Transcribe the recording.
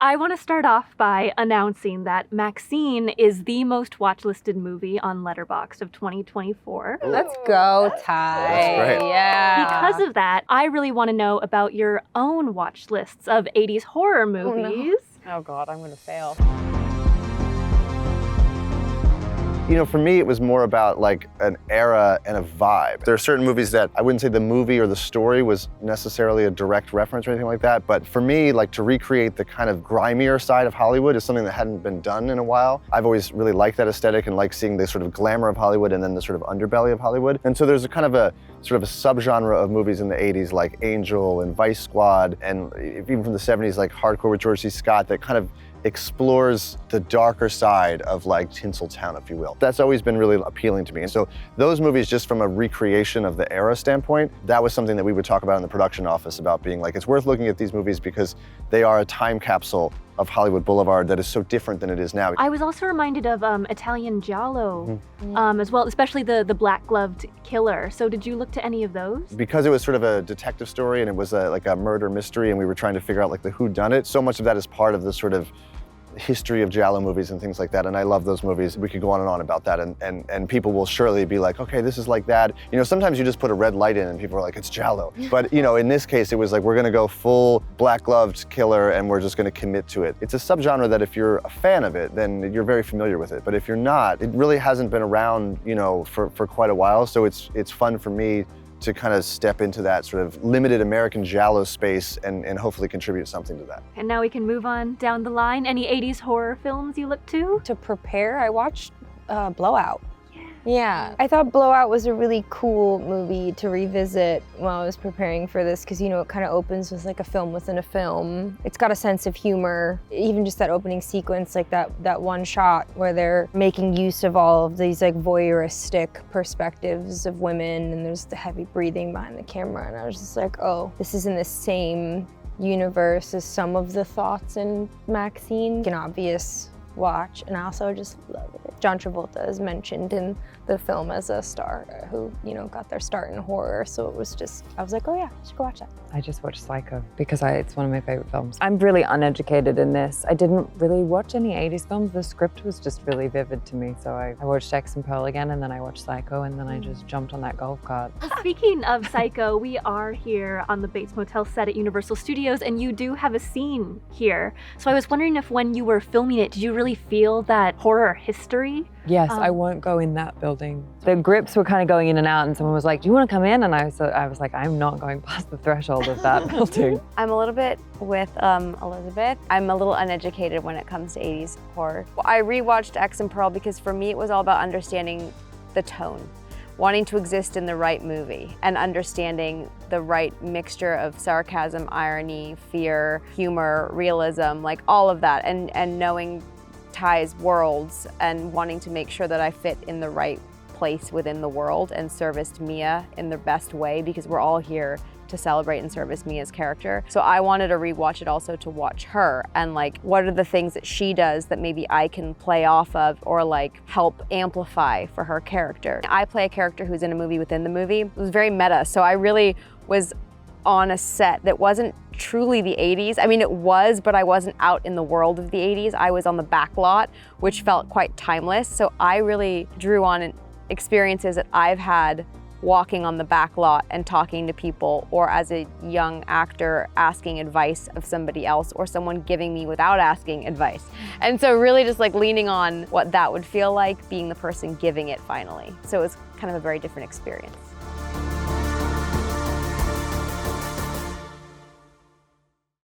I want to start off by announcing that MaXXXine is the most watchlisted movie on Letterboxd of 2024. Let's go, Ty. That's great. Yeah. Because of that, I really want to know about your own watch lists of 80s horror movies. Oh God, I'm gonna fail. You know, for me, it was more about like an era and a vibe. There are certain movies that I wouldn't say the movie or the story was necessarily a direct reference or anything like that, but for me, like to recreate the kind of grimier side of Hollywood is something that hadn't been done in a while. I've always really liked that aesthetic and liked seeing the sort of glamour of Hollywood and then the sort of underbelly of Hollywood. And so there's a kind of a sort of a subgenre of movies in the 80s like Angel and Vice Squad, and even from the 70s like Hardcore with George C. Scott, that kind of explores the darker side of like Tinseltown, if you will. That's always been really appealing to me. And so those movies, just from a recreation of the era standpoint, that was something that we would talk about in the production office about being like, it's worth looking at these movies because they are a time capsule of Hollywood Boulevard that is so different than it is now. I was also reminded of Italian Giallo as well, especially the black-gloved killer. So did you look to any of those? Because it was sort of a detective story and it was like a murder mystery and we were trying to figure out like the whodunit, so much of that is part of the sort of history of Giallo movies and things like that, and I love those movies. We could go on and on about that, and people will surely be like, okay, this is like that. You know, sometimes you just put a red light in and people are like, it's Giallo. But you know, in this case, it was like, we're gonna go full black-gloved killer and we're just gonna commit to it. It's a subgenre that if you're a fan of it, then you're very familiar with it. But if you're not, it really hasn't been around, you know, for quite a while, so it's fun for me to kind of step into that sort of limited American Giallo space and hopefully contribute something to that. And now we can move on down the line. Any 80s horror films you look to? To prepare, I watched Blowout. Yeah, I thought Blowout was a really cool movie to revisit while I was preparing for this because, you know, it kind of opens with like a film within a film. It's got a sense of humor, even just that opening sequence, like that one shot where they're making use of all of these like voyeuristic perspectives of women and there's the heavy breathing behind the camera, and I was just like, oh, this is in the same universe as some of the thoughts in MaXXXine. An obvious watch, and I also just love it. John Travolta is mentioned in the film as a star who, you know, got their start in horror, so it was just, I was like, oh yeah, I should go watch that. I just watched Psycho because it's one of my favorite films. I'm really uneducated in this. I didn't really watch any 80s films. The script was just really vivid to me, so I watched X and Pearl again, and then I watched Psycho, and then I just jumped on that golf cart. Well, speaking of Psycho, we are here on the Bates Motel set at Universal Studios, and you do have a scene here. So I was wondering if when you were filming it, did you really feel that horror history? Yes, I won't go in that building. The grips were kind of going in and out, and someone was like, do you want to come in? And I was like, I'm not going past the threshold of that building. I'm a little bit with Elizabeth. I'm a little uneducated when it comes to 80s horror. I rewatched X and Pearl because for me it was all about understanding the tone, wanting to exist in the right movie and understanding the right mixture of sarcasm, irony, fear, humor, realism, like all of that, and knowing Ty's worlds and wanting to make sure that I fit in the right place within the world and serviced Mia in the best way, because we're all here to celebrate and service Mia's character. So I wanted to rewatch it also to watch her and like, what are the things that she does that maybe I can play off of or like help amplify for her character. I play a character who's in a movie within the movie. It was very meta, so I really was on a set that wasn't truly the 80s. I mean, it was, but I wasn't out in the world of the 80s. I was on the back lot, which felt quite timeless. So I really drew on experiences that I've had walking on the back lot and talking to people, or as a young actor asking advice of somebody else, or someone giving me without asking advice. And so really just like leaning on what that would feel like, being the person giving it finally. So it was kind of a very different experience.